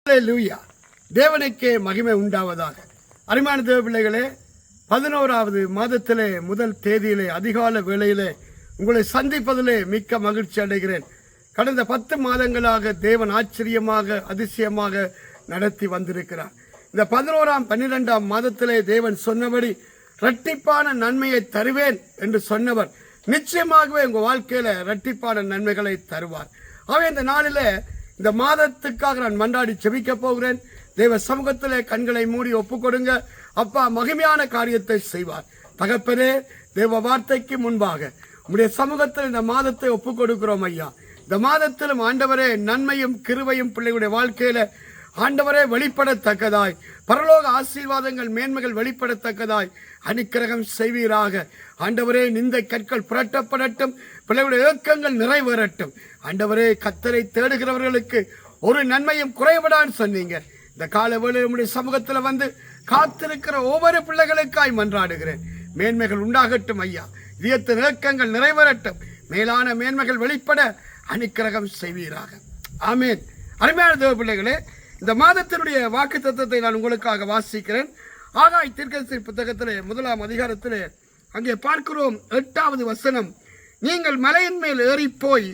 அல்லேலூயா. தேவனுக்கே மகிமை உண்டாவதாக. அருமையான தேவ பிள்ளைகளே, 11வது மாதத்திலே முதல் தேதியிலே அதிகால வேளையிலே உங்களை சந்திப்பதிலே மிக்க மகிழ்ச்சி அடைகிறேன். கடந்த 10 மாதங்களாக தேவன் ஆச்சரியமாக அதிசயமாக நடத்தி வந்திருக்கிறார். இந்த 11ஆம் 12ஆம் மாதத்திலே தேவன் சொன்னபடி இரட்டிப்பான நன்மையை தருவேன் என்று சொன்னவர் நிச்சயமாகவே உங்கள் வாழ்க்கையில இரட்டிப்பான நன்மைகளை தருவார். ஆகவே இந்த நாளில இந்த மாதத்துக்காக நான் மன்றாடி செபிக்க போகிறேன். தேவ சமூகத்திலே கண்களை மூடி ஒப்புக் கொடுங்க. அப்பா மகிமையான காரியத்தை செய்வார். தகப்பனே, தேவ வார்த்தைக்கு முன்பாக உம்முடைய சமூகத்தில் இந்த மாதத்தை ஒப்புக் கொடுக்கிறோம் ஐயா. இந்த மாதத்திலும் ஆண்டவரே நன்மையும் கிருபையும் பிள்ளைகளுடைய வாழ்க்கையில ஆண்டவரே வெளிப்படத்தக்கதாய், பரலோக ஆசீர்வாதங்கள் மேன்மைகள் வெளிப்படத்தக்கதாய் அனுக்கிரகம் செய்வீராக. ஆண்டவரே, நிந்தை கற்கள் புரட்டப்படட்டும், பிள்ளைகளுடைய ஏக்கங்கள் நிறைவேறட்டும். ஆண்டவரே, கர்த்தரை தேடுகிறவர்களுக்கு ஒரு நன்மையும் குறைபடான்னு சொன்னீங்க. இந்த கால வேளையில் நம்முடைய சமூகத்தில் வந்து காத்திருக்கிற ஒவ்வொரு பிள்ளைகளுக்காய் மன்றாடுகிறேன். மேன்மைகள் உண்டாகட்டும் ஐயா. இதயத்தின் ஏக்கங்கள் நிறைவேறட்டும். மேலான மேன்மைகள் வெளிப்பட அனுக்கிரகம் செய்வீராக. ஆமேன். அருமையான தேவ பிள்ளைகளே, இந்த மாதத்தினுடைய வாக்கு தத்தத்தை நான் உங்களுக்காக வாசிக்கிறேன். ஆகாய் தீர்க்கதரிசி புத்தகத்திலே 1ஆம் அதிகாரத்திலே அங்கே பார்க்கிறோம் 8வது வசனம். நீங்கள் மலையின் மேல் ஏறி போய்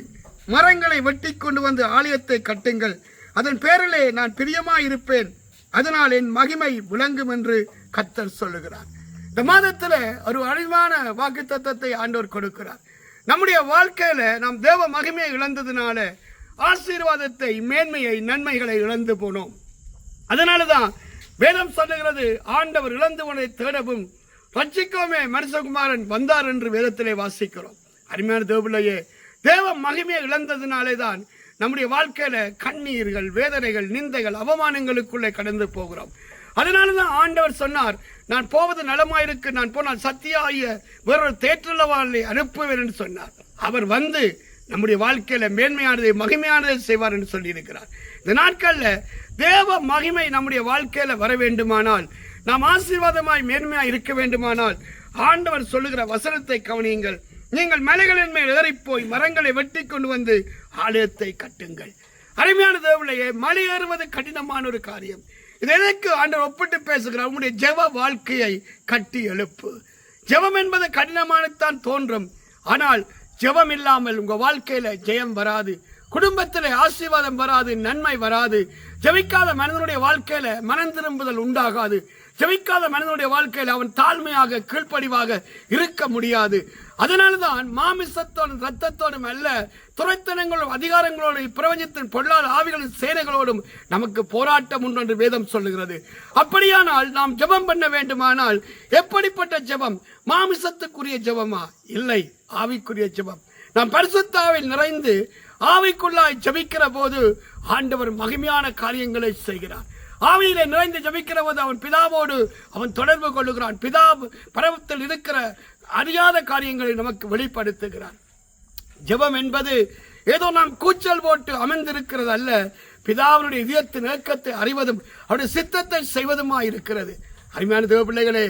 மரங்களை வெட்டி கொண்டு வந்து ஆலயத்தை கட்டுங்கள், அதன் பேரிலே நான் பிரியமாயிருப்பேன், அதனால் என் மகிமை விளங்கும் என்று கர்த்தர் சொல்லுகிறார். இந்த மாதத்தில் ஒரு அழிவான வாக்கு தத்தத்தை ஆண்டவர் கொடுக்கிறார். நம்முடைய வாழ்க்கையில நாம் தேவ மகிமையை இழந்ததுனால ஆசீர்வாதத்தை, மேன்மையை, நன்மைகளை இழந்து போனோம். அதனாலதான் வேதம் சொல்லுகிறது, ஆண்டவர் இழந்தவனை தேடவும் ரட்சிக்கவுமே மனுஷகுமாரன் வந்தார் என்று வேதத்திலே வாசிக்கிறோம். அருமையான தேவபிள்ளையே, தேவ மகிமையை இழந்ததினாலே தான் நம்முடைய வாழ்க்கையில கண்ணீர்கள், வேதனைகள், நிந்தைகள், அவமானங்களுக்குள்ளே கடந்து போகிறோம். அதனாலதான் ஆண்டவர் சொன்னார், நான் போவது நலமாயிருக்கு, நான் போனால் சத்தியாகிய வேறொரு தேற்றலவாளை அனுப்புவேன் என்று சொன்னார். அவர் வந்து நம்முடைய வாழ்க்கையில மேன்மையானதை, மகிமையானதை செய்வார் என்று சொல்லி இருக்கிறார். இந்த நாட்கள்ல தேவ மகிமை நம்முடைய வாழ்க்கையில வர வேண்டுமானால், நாம் ஆசீர்வாதமாய் மேன்மையாய் இருக்க வேண்டுமானால் ஆண்டவர் சொல்லுகிற வசனத்தை கவனியுங்கள். நீங்கள் மலைகளின் மேல் ஏறி போய் மரங்களை வெட்டி கொண்டு வந்து ஆலயத்தை கட்டுங்கள். அருமையான தேவனையே, மலை ஏறுவது கடினமான ஒரு காரியம். இதற்கு ஆண்டவர் ஒப்பிட்டு பேசுகிறார். உங்களுடைய ஜெப வாழ்க்கையை கட்டி எழுப்பு. ஜெபம் என்பது கடினமானத்தான் தோன்றும். ஆனால் ஜெபம் இல்லாமல் உங்க வாழ்க்கையில ஜெயம் வராது, குடும்பத்திலே ஆசீர்வாதம் வராது, நன்மை வராது. ஜெபிக்காத மனிதனுடைய வாழ்க்கையில மனம் திரும்புதல் உண்டாகாது. ஜெபிக்காத மனிதனுடைய வாழ்க்கையில அவன் தாழ்மையாக, கீழ்ப்படிவாக இருக்க முடியாது. அதனால்தான் மாமிசத்தோடும் ரத்தத்தோடும் அல்ல, துரைத்தனங்களோடும் அதிகாரங்களோடும் பிரபஞ்சத்தின் பொருளாதார ஆவிகளின் சேனைகளோடும் நமக்கு போராட்டம் உண்டு என்று வேதம் சொல்லுகிறது. அப்படியானால் நாம் ஜெபம் பண்ண வேண்டுமானால் எப்படிப்பட்ட ஜெபம்? மாமிசத்துக்குரிய ஜெபமா? இல்லை, ஆவிக்குரிய ஜெபம். நாம் பரிசுத்தாவில் நிறைந்து ஆவிக்குள்ளாய் ஜெபிக்கிற போது ஆண்டவர் மகிமையான காரியங்களை செய்கிறார். ஆவியிலே நிறைந்து ஜெபிக்கிற போது அவன் பிதாவோடு அவன் தொடர்பு கொள்ளுகிறான். பிதா பரவத்தில் இருக்கிற அறியாத காரியங்களை நமக்கு வெளிப்படுத்துகிறார். ஜெபம் என்பது ஏதோ நாம் கூச்சல் போட்டு அமர்ந்திருக்கிறது அல்ல, பிதாவினுடைய இதயத்தின் ஏக்கத்தை அறிவதும் அவருடைய சித்தத்தை செய்வதுமா இருக்கிறது. அருமையான தேவ பிள்ளைகளே,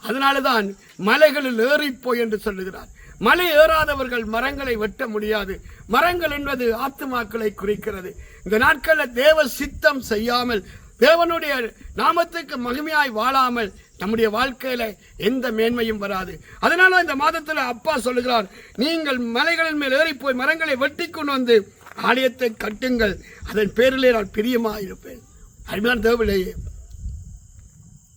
அதனாலதான் மலைகளில் ஏறிப்போய் என்று சொல்லுகிறார். மலை ஏறாதவர்கள் மரங்களை வெட்ட முடியாது. மரங்கள் என்பது ஆத்துமாக்களை குறிக்கிறது. இந்த நாட்களில் தேவ சித்தம் செய்யாமல், தேவனுடைய நாமத்துக்கு மகிமையாய் வாழாமல் நம்முடைய வாழ்க்கையில எந்த மேன்மையும் வராது. அதனால இந்த மாதத்தில் அப்பா சொல்லுகிறார், நீங்கள் மலைகளின் மேல் ஏறி போய் மரங்களை வெட்டி கொண்டு வந்து ஆலயத்தை கட்டுங்கள், அதன் பேரிலே நான் பிரியமாயிருப்பேன். அருமையான தேவனையே,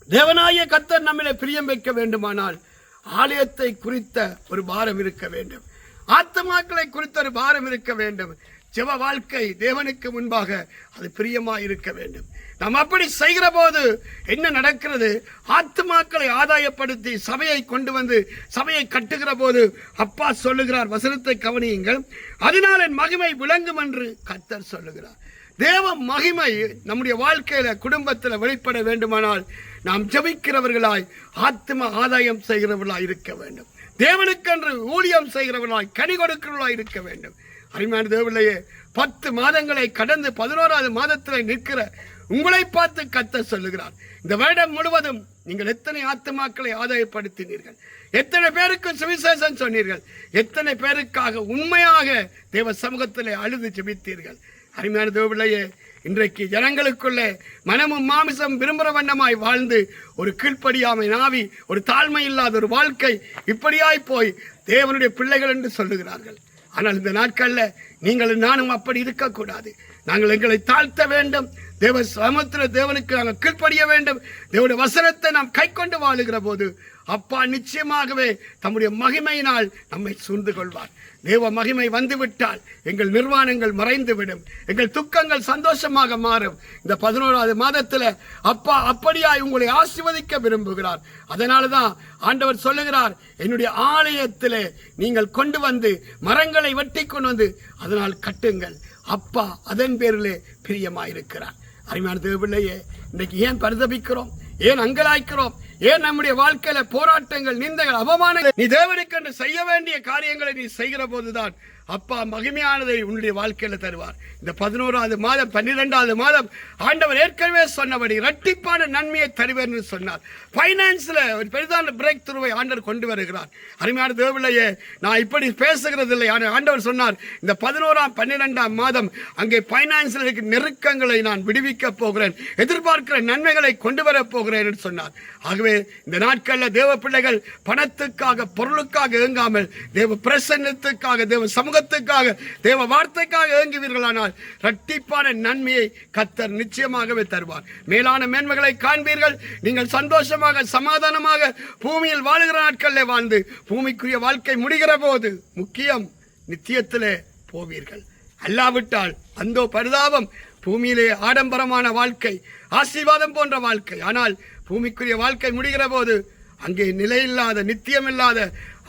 தேவனாகிய கர்த்தர் நம்மிலே பிரியம் வைக்க வேண்டுமானால் ஆலயத்தை குறித்த ஒரு பாரம் இருக்க வேண்டும். ஆத்துமாக்களை குறித்த ஒரு பாரம் இருக்க வேண்டும். ஜெப வாழ்க்கை தேவனுக்கு முன்பாக அது பிரியமாய் இருக்க வேண்டும். நாம் அப்படி செய்கிற போது என்ன நடக்கிறது? ஆத்துமாக்களை ஆதாயப்படுத்தி சபையை கொண்டு வந்து சபையை கட்டுகிற போது அப்பா சொல்லுகிறார், வசனத்தை கவனியுங்கள், அதனால் என் மகிமை விளங்கும் என்று கர்த்தர் சொல்லுகிறார். தேவ மகிமை நம்முடைய வாழ்க்கையில, குடும்பத்தில் வெளிப்பட வேண்டுமானால் நாம் ஜெபிக்கிறவர்களாய், ஆத்ம ஆதாயம் செய்கிறவர்களாய் இருக்க வேண்டும். தேவனுக்கென்று ஊழியம் செய்கிறவர்களாய், கனி கொடுக்கிறவர்களாய் இருக்க வேண்டும். அருமையான தேவனையே, 10 மாதங்களை கடந்து 11வது மாதத்தில் நிற்கிற உங்களை பார்த்து கர்த்தர் சொல்லுகிறார், இந்த வருடம் முழுவதும் நீங்கள் எத்தனை ஆத்துமாக்களை ஆதாயப்படுத்தினீர்கள்? எத்தனை பேருக்கு சுவிசேஷம் சொன்னீர்கள்? எத்தனை பேருக்காக உண்மையாக தேவ சமூகத்திலே அழுது ஜெபித்தீர்கள்? அருமையான தேவ பிள்ளையே, இன்றைக்கு ஜனங்களுக்குள்ளே மனமும் மாமிசம் விரும்புகிற வண்ணமாய் வாழ்ந்து ஒரு கீழ்ப்படியாமை நாவி, ஒரு தாழ்மை இல்லாத ஒரு வாழ்க்கை இப்படியாய் போய் தேவனுடைய பிள்ளைகள் என்று சொல்லுகிறார்கள். ஆனால் இந்த நாட்களில் நீங்கள் நானும் அப்படி இருக்கக்கூடாது. நாங்கள் எங்களை தாழ்த்த வேண்டும். தேவ சமத்துல தேவனுக்கு நாங்கள் கீழ்ப்படிய வேண்டும். தேவனுடைய வசனத்தை நாம் கை கொண்டு வாழுகிற போது அப்பா நிச்சயமாகவே தம்முடைய மகிமையினால் நம்மை சூழ்ந்து கொள்வார். தேவ மகிமை வந்துவிட்டால் எங்கள் நிர்வாணங்கள் மறைந்துவிடும், எங்கள் துக்கங்கள் சந்தோஷமாக மாறும். இந்த 11வது மாதத்தில் அப்பா அப்படியாய் உங்களை ஆசீர்வதிக்க விரும்புகிறார். அதனாலதான் ஆண்டவர் சொல்லுகிறார், என்னுடைய ஆலயத்திலே நீங்கள் கொண்டு வந்து மரங்களை வெட்டி கொண்டு வந்து அதனால் கட்டுங்கள். அப்பா அதன் பேரிலே பிரியமாயிருக்கிறார். அருமையான தேவபிள்ளையே, இன்னைக்கு ஏன் பரிதபிக்கிறோம், ஏன் அங்கலாய்க்கிறோம், ஏன் நம்முடைய வாழ்க்கையில போராட்டங்கள், நிந்தைகள், அவமானங்கள்? நீ தேவனுக்கு என்று செய்ய வேண்டிய காரியங்களை நீ செய்கிற போதுதான் அப்பா மகிமையானதை உன்னுடைய வாழ்க்கையில தருவார். இந்த 11வது மாதம் 12வது மாதம் ஆண்டவர் ஏற்கனவே சொன்னபடி இரட்டிப்பான நன்மையை தருவேன் என்று சொன்னார். பைனான்ஸ்ல ஒரு பெரிதான பிரேக் த்ரூவை ஆண்டவர் கொண்டு வருகிறார். அருமையான தேவபிள்ளையே, நான் இப்படி பேசுகிறது இல்லை. ஆண்டவர் சொன்னார், இந்த 11ஆம் 12ஆம் மாதம் அங்கே பைனான்ஸ்ல இருக்க நெருக்கங்களை நான் விடுவிக்க போகிறேன், எதிர்பார்க்கிற நன்மைகளை கொண்டு வர போகிறேன் என்று சொன்னார். ஆகவே இந்த நாட்களில் தேவ பிள்ளைகள் பணத்துக்காக பொருளுக்காக ஏங்காமல் தேவ பிரசன்னத்துக்காக, தேவ சமூகத்துக்காக, தேவ வார்த்தைக்காக ஏங்குவீர்களானால் இரட்டிப்பான நன்மையை கர்த்தர் நிச்சயமாகவே தருவார். மேலான மேன்மைகளை காண்பீர்கள். நீங்கள் சந்தோஷமாக சமாதானமாக பூமியில் வாழுகிற நாட்களில் வாழ்ந்து பூமிக்குரிய வாழ்க்கை முடிகிற போது முக்கியம் நித்தியத்திலே போவீர்கள். அல்லாவிட்டால் அந்தோ பரிதாபம், பூமியிலே ஆடம்பரமான வாழ்க்கை, ஆசீர்வாதம் போன்ற வாழ்க்கை. ஆனால் பூமிக்குரிய வாழ்க்கை முடிகிற போது அங்கே நிலையில்லாத நித்தியமில்லாத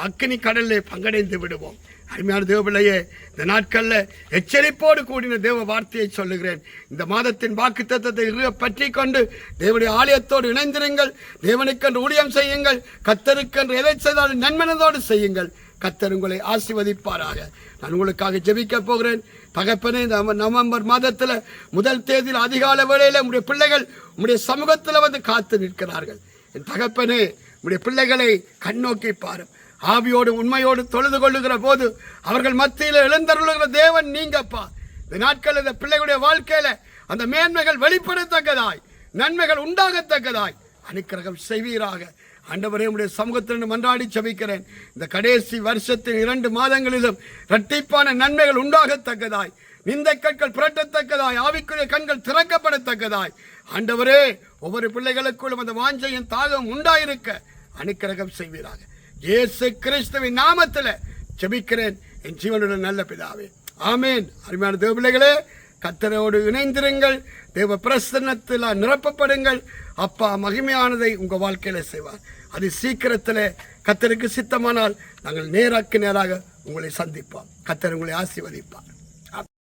அக்கினி கடலிலே பங்கடைந்து விடுவோம். அருமையான தேவபிள்ளையே, இந்த நாட்களில் எச்சரிப்போடு கூடின தேவ வார்த்தையை சொல்லுகிறேன். இந்த மாதத்தின் வாக்கு தத்தத்தை பற்றி கொண்டு தேவனுடைய ஆலயத்தோடு இணைந்திருங்கள். தேவனுக்கென்று ஊழியம் செய்யுங்கள். கர்த்தருக்கென்று எதை செய்தாலும் நன்மனதோடு செய்யுங்கள். கர்த்தர் உங்களை ஆசீர்வதிப்பாராக. நான் உங்களுக்காக ஜெபிக்க போகிறேன். தகப்பனே, நவம்பர் மாதத்தில் முதல் தேதியில் அதிகால வேளையில் உங்களுடைய பிள்ளைகள் உங்களுடைய சமூகத்தில் வந்து காத்து நிற்கிறார்கள். என் தகப்பனே, உங்களுடைய பிள்ளைகளை கண்ணோக்கி பாரும். ஆவியோடு உண்மையோடு தொழுது கொள்ளுகிற போது அவர்கள் மத்தியில் எழுந்தருளுகிற தேவன் நீங்கப்பா. இந்த நாட்கள் இந்த பிள்ளைகளுடைய வாழ்க்கையில அந்த மேன்மைகள் வெளிப்படத்தக்கதாய், நன்மைகள் உண்டாகத்தக்கதாய் அனுக்கிரகம் செய்வீராக. ஆண்டவரே, உடைய சமூகத்திலிருந்து மன்றாடி ஜெபிக்கிறேன். இந்த கடைசி வருஷத்தின் 2 மாதங்களிலும் இரட்டிப்பான நன்மைகள் உண்டாகத்தக்கதாய், நிந்தை கற்கள் புரட்டத்தக்கதாய், ஆவிக்குரிய கண்கள் திறக்கப்படத்தக்கதாய் ஆண்டவரே ஒவ்வொரு பிள்ளைகளுக்குள்ளும் அந்த வாஞ்சையின் தாகம் உண்டாயிருக்க அனுக்கிரகம் செய்வீராக. இயேசு கிறிஸ்துவின் நாமத்தில் ஜெபிக்கிறேன் என் ஜீவனுடன் நல்ல பிதாவே, ஆமேன். அருமையான தேவ பிள்ளைகளே, கர்த்தரோடு இணைந்திருங்கள். தேவ பிரசன்னத்தில் நிரப்பப்படுங்கள். அப்பா மகிமையானதை உங்கள் வாழ்க்கையில செய்வார். அது சீக்கிரத்தில் கர்த்தருக்கு சித்தமானால் நாங்கள் நேராக உங்களை சந்திப்போம். கர்த்தர் உங்களை ஆசீர்வதிப்பார்.